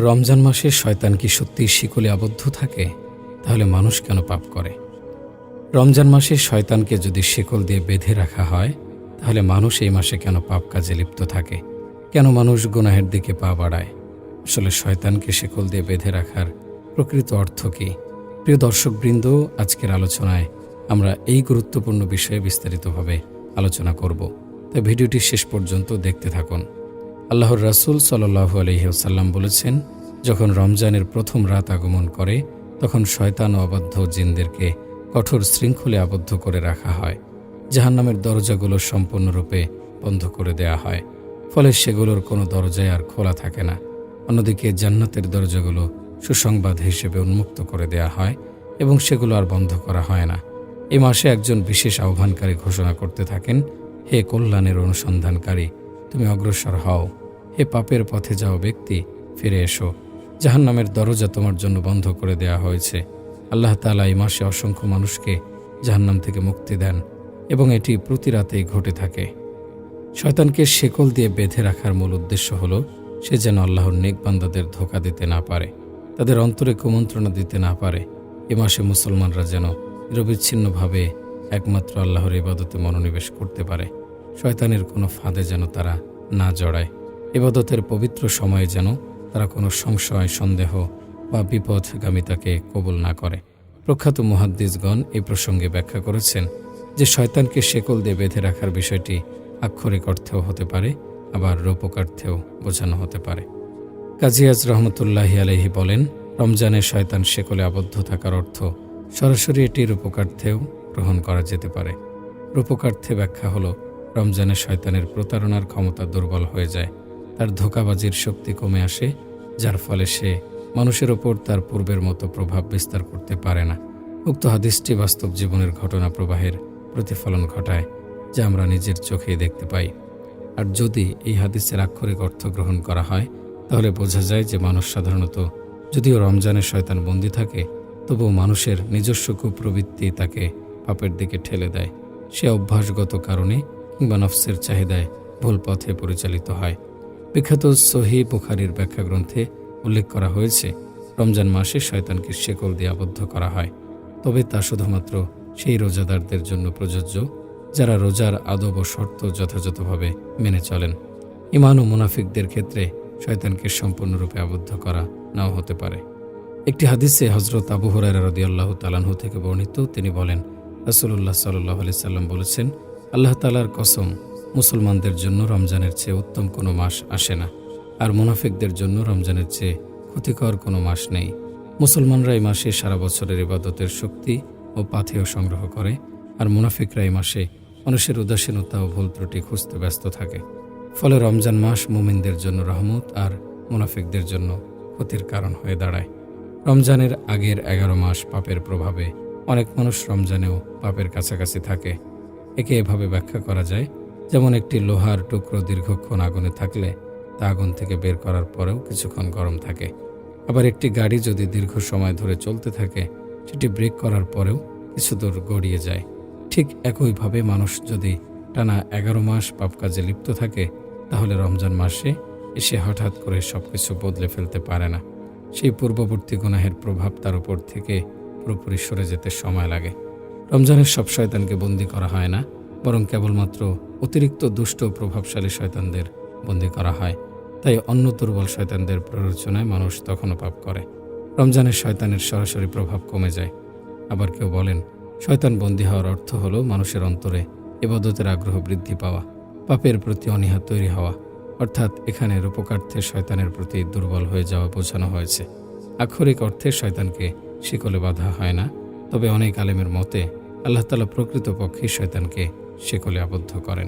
রমজান মাসে শয়তান কি সত্যিই শিকলে আবদ্ধ থাকে? তাহলে মানুষ কেন পাপ করে? রমজান মাসে শয়তানকে যদি শিকল দিয়ে বেঁধে রাখা হয়, তাহলে মানুষ এই মাসে কেন পাপ কাজে লিপ্ত থাকে? কেন মানুষ গুনাহের দিকে পা বাড়ায়? আসলে শয়তানকে শিকল দিয়ে বেঁধে রাখার প্রকৃত অর্থ কী? প্রিয় দর্শকবৃন্দ, আজকের আলোচনায় আমরা এই গুরুত্বপূর্ণ বিষয়ে বিস্তারিতভাবে আলোচনা করব। তাই ভিডিওটি শেষ পর্যন্ত দেখতে থাকুন। আল্লাহর রাসূল সাল্লাল্লাহু আলাইহি ওয়াসাল্লাম বলেছেন, যখন রমজানের প্রথম রাত আগমন করে, তখন শয়তান ও অবাধ্য জিনদেরকে কঠোর শৃঙ্খলে আবদ্ধ করে রাখা হয়। জাহান্নামের দরজাগুলো সম্পূর্ণরূপে বন্ধ করে দেয়া হয়, ফলে সেগুলোর কোনো দরজাই আর খোলা থাকে না। অন্যদিকে জান্নাতের দরজাগুলো সুসংবাদ হিসেবে উন্মুক্ত করে দেয়া হয় এবং সেগুলো আর বন্ধ করা হয় না। এই মাসে একজন বিশেষ আহ্বানকারী ঘোষণা করতে থাকেন, হে কল্যাণের অনুসন্ধানকারী, তুমি অগ্রসর হও। হে পাপের পথে যাওয়া ব্যক্তি, ফিরে এসো। জাহান্নামের দরজা তোমার জন্য বন্ধ করে দেয়া হয়েছে। আল্লাহ তাআলা এই মাসে অসংখ্য মানুষকে জাহান্নাম থেকে মুক্তি দেন এবং এটি প্রতি রাতেই ঘটে থাকে। শয়তানকে শেকল দিয়ে বেঁধে রাখার মূল উদ্দেশ্য হল সে যেন আল্লাহর নেক বান্দাদের ধোঁকা দিতে না পারে, তাদের অন্তরে কুমন্ত্রণা দিতে না পারে। এ মাসে মুসলমানরা যেন নিরবিচ্ছিন্নভাবে একমাত্র আল্লাহর ইবাদতে মনোনিবেশ করতে পারে। শয়তানের কোনো ফাঁদে যেন তারা না জড়ায়। ইবাদতের পবিত্র সময়ে যেন তারা কোনো সংশয়, সন্দেহ বা বিপথগামিতাকে কবুল না করে। প্রখ্যাত মুহাদ্দিসগণ এই প্রসঙ্গে ব্যাখ্যা করেছেন যে শয়তানকে শেকল দিয়ে বেঁধে রাখার বিষয়টি আক্ষরিক অর্থেও হতে পারে, আবার রূপকার্থেও বোঝানো হতে পারে। কাজী আজ রহমতুল্লাহি আলাইহি বলেন, রমজানে শয়তান শেকলে আবদ্ধ থাকার অর্থ সরাসরি এটি রূপকার্থেও গ্রহণ করা যেতে পারে। রূপকার্থে ব্যাখ্যা হলো, রমজানে শয়তানের প্রতারণার ক্ষমতা দুর্বল হয়ে যায়, তার ধোঁকাবাজির শক্তি কমে আসে, যার ফলে সে মানুষের ওপর তার পূর্বের মতো প্রভাব বিস্তার করতে পারে না। উক্ত হাদিসটি বাস্তব জীবনের ঘটনা প্রবাহের প্রতিফলন ঘটায়, যা আমরা নিজের চোখেই দেখতে পাই। আর যদি এই হাদিসের আক্ষরিক অর্থ গ্রহণ করা হয়, তাহলে বোঝা যায় যে মানুষ সাধারণত, যদিও রমজানে শয়তান বন্দী থাকে, তবুও মানুষের নিজস্ব কুপ্রবৃত্তি তাকে পাপের দিকে ঠেলে দেয়। সে অভ্যাসগত কারণে কিংবা নফসের চাহিদায় ভুল পথে পরিচালিত হয়। বিখ্যাত সহিহ বুখারীর ব্যাখ্যা গ্রন্থে উল্লেখ করা হয়েছে, রমজান মাসে শয়তানকে শেকল দিয়ে আবদ্ধ করা হয়, তবে তা শুধুমাত্র সেই রোজাদারদের জন্য প্রযোজ্য যারা রোজার আদব ও শর্ত যথাযথভাবে মেনে চলেন। ঈমান ও মুনাফিকদের ক্ষেত্রে শয়তানকে সম্পূর্ণরূপে আবদ্ধ করা নাও হতে পারে। একটি হাদিসে হযরত আবু হুরায়রা রাদিয়াল্লাহু তাআলা আনহু থেকে বর্ণিত, তিনি বলেন, রাসূলুল্লাহ সাল্লাল্লাহু আলাইহি সাল্লাম বলেছেন, আল্লাহ তাআলার কসম, মুসলমানদের জন্য রমজানের চেয়ে উত্তম কোনো মাস আসে না, আর মুনাফিকদের জন্য রমজানের চেয়ে ক্ষতিকর কোনো মাস নেই। মুসলমানরা এই মাসে সারা বছরের ইবাদতের শক্তি ও পাথেয় সংগ্রহ করে, আর মুনাফিকরা এই মাসে মানুষের উদাসীনতা ও ভুল ত্রুটি খুঁজতে ব্যস্ত থাকে। ফলে রমজান মাস মুমিনদের জন্য রহমত আর মুনাফিকদের জন্য ক্ষতির কারণ হয়ে দাঁড়ায়। রমজানের আগের 11 মাস পাপের প্রভাবে অনেক মানুষ রমজানেও পাপের কাছাকাছি থাকে। একে এভাবে ব্যাখ্যা করা যায়, যেমন একটি লোহার টুকরো দীর্ঘক্ষণ আগুনে থাকলে তা আগুন থেকে বের করার পরেও কিছুক্ষণ গরম থাকে। আবার একটি গাড়ি যদি দীর্ঘ সময় ধরে চলতে থাকে, সেটি ব্রেক করার পরেও কিছু দূর গড়িয়ে যায়। ঠিক একইভাবে মানুষ যদি টানা 11 মাস পাপ কাজে লিপ্ত থাকে, তাহলে রমজান মাসে এসে হঠাৎ করে সবকিছু বদলে ফেলতে পারে না। সেই পূর্ববর্তী গুনাহের প্রভাব তার উপর থেকে পুরোপুরি সরে যেতে সময় লাগে। রমজানের সব শয়তানকে বন্দী করা হয় না, বরং কেবলমাত্র অতিরিক্ত দুষ্ট ও প্রভাবশালী শয়তানদের বন্দী করা হয়। তাই অন্য দুর্বল শয়তানদের প্ররোচনায় মানুষ তখনও পাপ করে। রমজানের শয়তানের সরাসরি প্রভাব কমে যায়। আবার কেউ বলেন, শয়তান বন্দী হওয়ার অর্থ হলো মানুষের অন্তরে ইবাদতের আগ্রহ বৃদ্ধি পাওয়া, পাপের প্রতি অনীহা তৈরি হওয়া। অর্থাৎ এখানে রূপকার্থে শয়তানের প্রতি দুর্বল হয়ে যাওয়া বোঝানো হয়েছে। আক্ষরিক অর্থে শয়তানকে শিকলে বাঁধা হয় না, তবে অনেক আলেমের মতে আল্লাহ তাআলা প্রকৃতপক্ষে শয়তানকে শিকলে আবদ্ধ করেন।